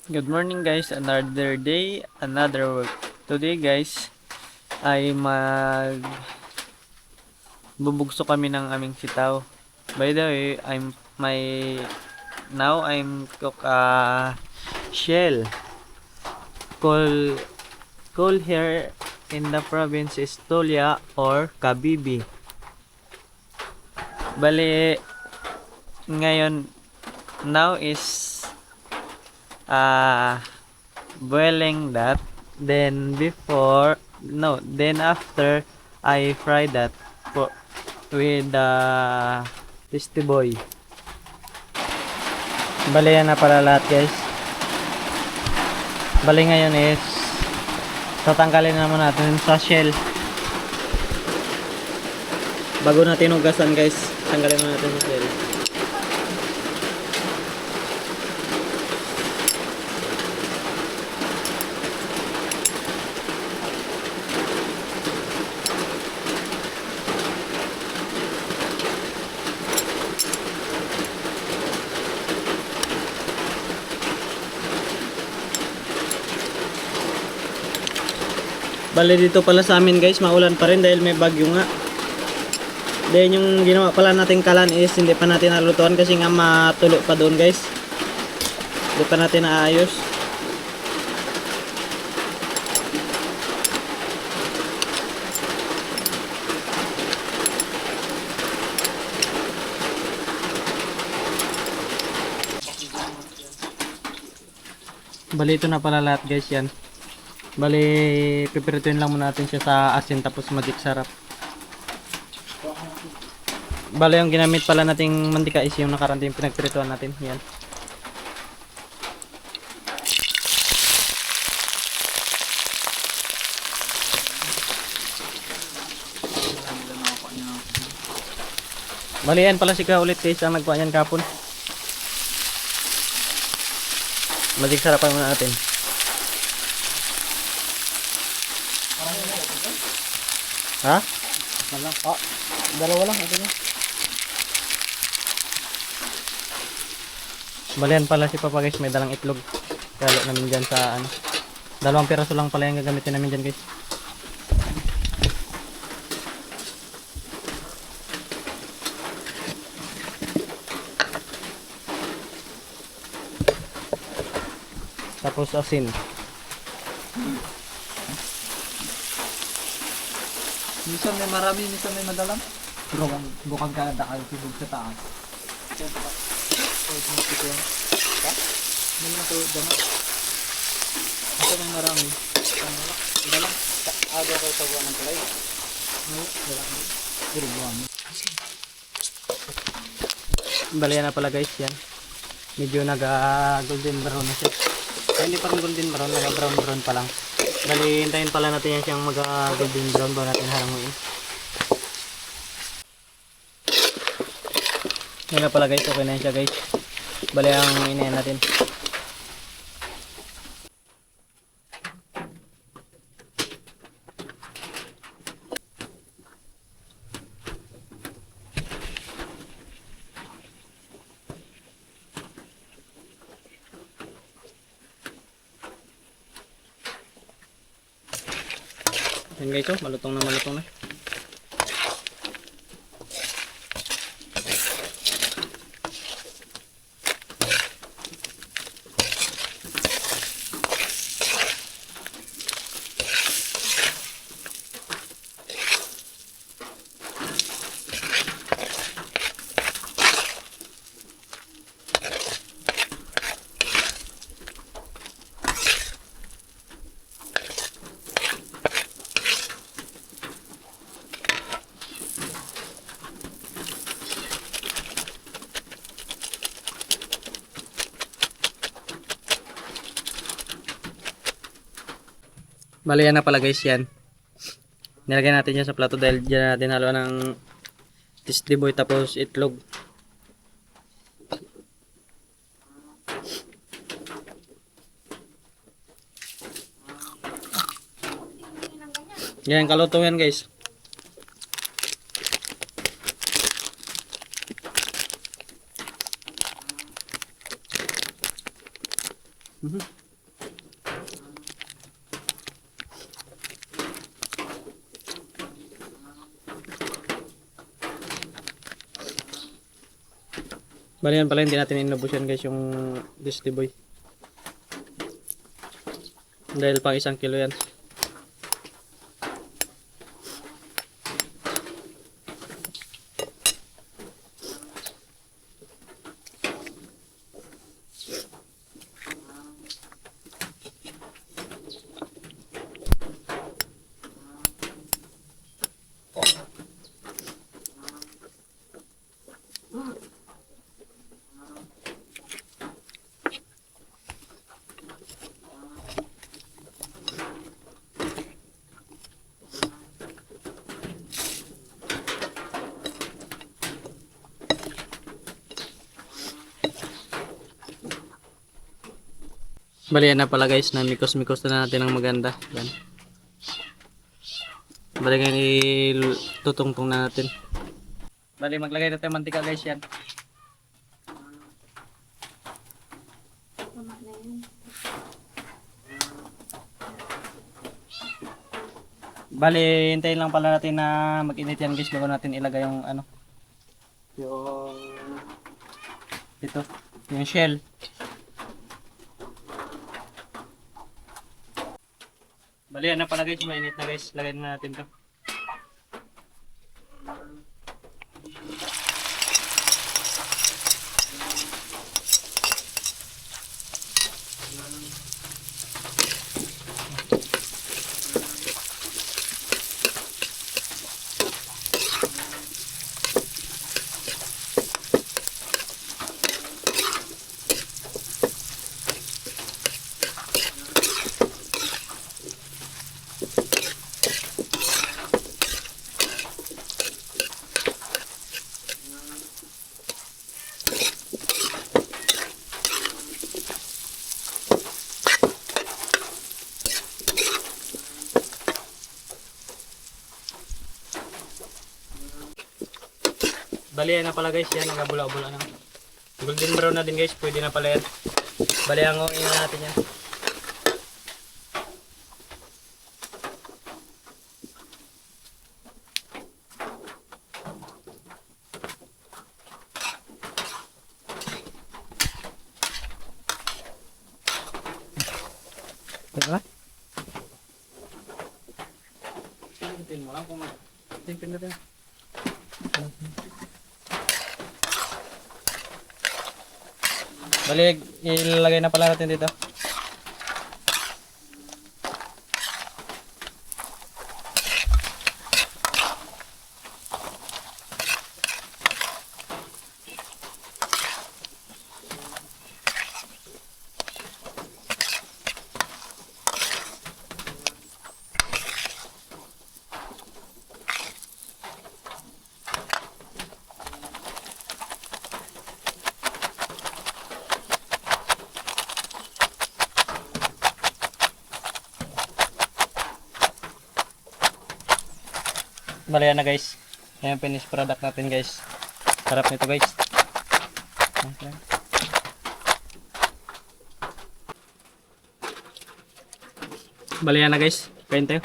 Good morning guys, another day, another work. Today guys, ay bubugso kami ng aming sitaw. By the way, I'm cook shell. Call call here in the province is Tulia or Kabibi. Bali ngayon now is uh boiling that, then after I fry that for with the tasty boy. Bali yan na pala lahat guys. Bali ngayon is tatanggalin naman natin sa shell bago natin hugasan guys. Tanggalin naman natin sa shell. Bali dito pala sa amin guys, maulan pa rin dahil may bagyo nga. Then yung ginawa pala nating kalan is hindi pa natin nalutuan kasi nga matulo pa doon guys. Hindi pa natin naayos. Bali ito na pala lahat guys yan. Bali, pipirituin lang muna natin siya sa asin tapos magic sarap. Bali, yung ginamit pala nating mantika is yung nakaraan din pinagpirituan natin. Yan. Bali, yan pala si Ka ulit guys ang nagkuha niyan kapon. Magic sarapan muna natin. Ha? Malang. Oh, dalawa lang ito niya. Balian pala si Papa guys, may dalang itlog. Kalo namin dyan sa ano. 2 piraso lang pala yung gagamitin namin dyan guys. Tapos asin. Minsan may marami, minsan may madalang. Bukan ka dakal tubog sa taas. Hindi na ito dama. Ito may marami. Dalang. Aga ko sa buwan ng tulay. Dalang. Dirubuan. Balian na pala guys yan. Medyo golden brown na siya. Ay, hindi pa rin golden brown, brown brown pa lang. Bali, hintayin pala natin yan siyang golden brown bago natin halanguin. Yan na pala guys, okay na siya guys. Bali, ang inayin natin. Yan guys, oh, malutong na. Bali, yan na pala guys yan. Nilagay natin yan sa plato dahil dyan natin haluan ng tasty boy tapos itlog. Yan, kaluto yan guys. Mhm. Bali yan pala, hindi natin inubos yan guys, yung Disney Boy. Dahil pang 1 kilo yan. Bali yan na pala guys, na mikos-mikos na natin ng maganda. Yan. Bali ngayon itutungtong na natin. Bali maglagay natin mantika guys yan. Bali hintayin lang pala natin na mag-init yan guys bago natin ilagay yung ano. Yung ito, yung shell. Bali yan na pala guys, mainit na guys. Lagay na natin to. Bali yan na pala guys, yan nagabula-bula na. Golden brown na din guys, pwede na pala yan. Bali hanguin na natin yan. Diba? Tintin mo lang kung tintin natin. Bali, ilalagay na pala natin dito. Bali yan na guys. Yan yung finished product natin guys. Sarap nito guys. Okay. Bali yan na guys. Kain tayo.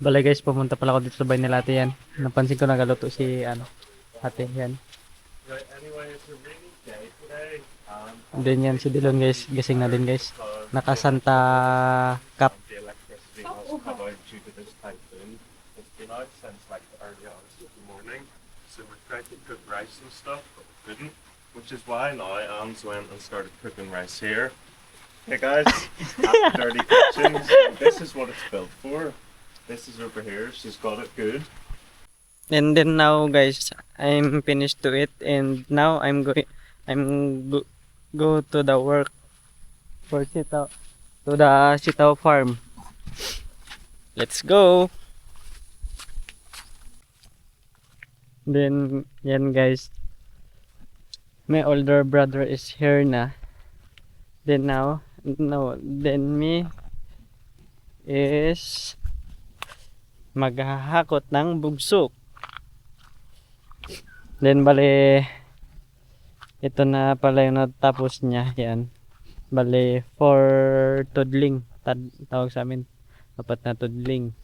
Bali guys, pumunta pala ako dito sa bahay nila ate yan. Napansin ko nagaluto si ate yan. Then yan si Dilon guys, gising na din guys. Naka Santa Cap. The electricity was cut out due to this typhoon. It's been out since like the early hours of the morning. So we tried to cook rice and stuff, but we couldn't. Which is why now Anne's went and started cooking rice here. Hey guys, at the dirty kitchen. So this is what it's built for. This is over here. She's got it good. And then now guys, I'm finished to it and now go to the work for sitaw, to the sitaw farm. Let's go. Then yan guys, my older brother is here na. Then me is maghahakot ng bugsok. Then bale ito na pala yung natapos niya. Yan. Bale 4 tudling tawag sa amin. 4 na tudling.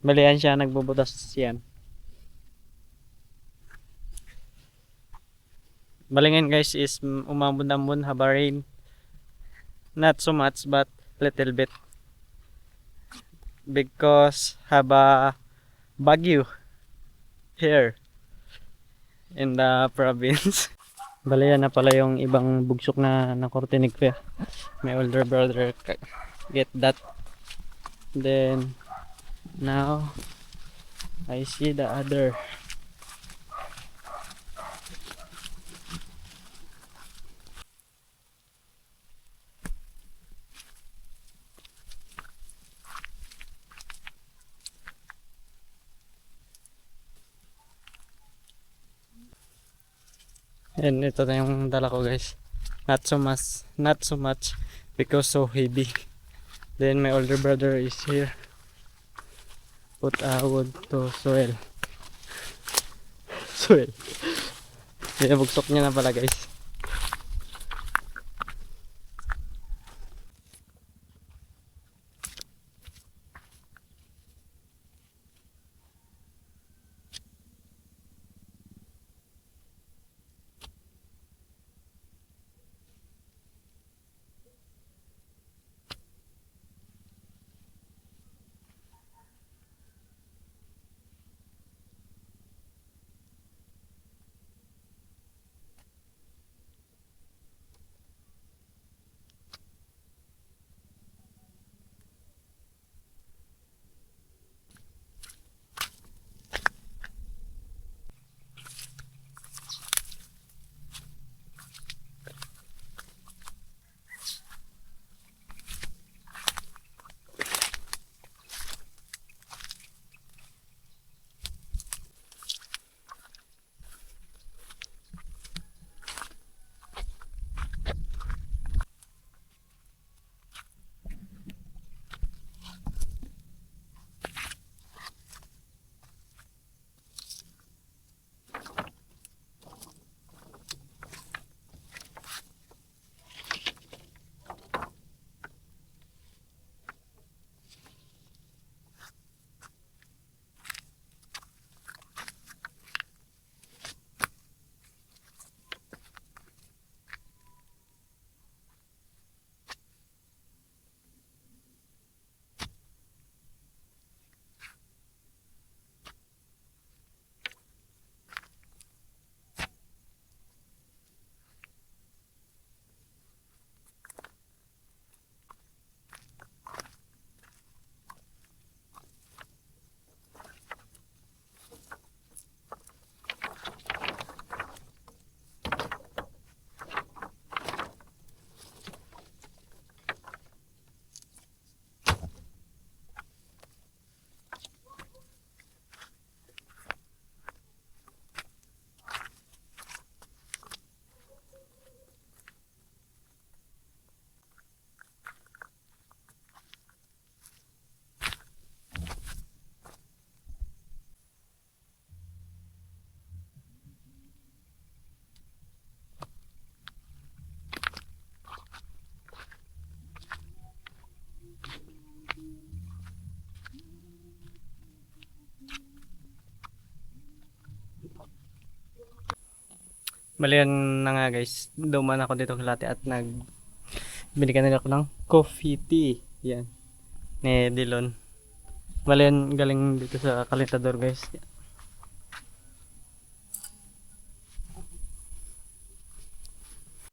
Bale yan siya nagbubutas yan. Bale ngayon guys is umambon-ambon haba rain. Not so much but little bit. Because haba bagyo here in the province. Bale yan na pala yung ibang bugsok na nakortinig ko. My older brother get that. Then now I see the other. And ito na yung dala ko guys. Not so much because so heavy. Then my older brother is here. Put wood to soil. Soil. Bugsok niya na pala guys. Bali yan na nga guys. Duman ako dito kalate at binigyan nila ako ng coffee tea. Yan. Ni Dilon. Bali yan galing dito sa Calentador guys.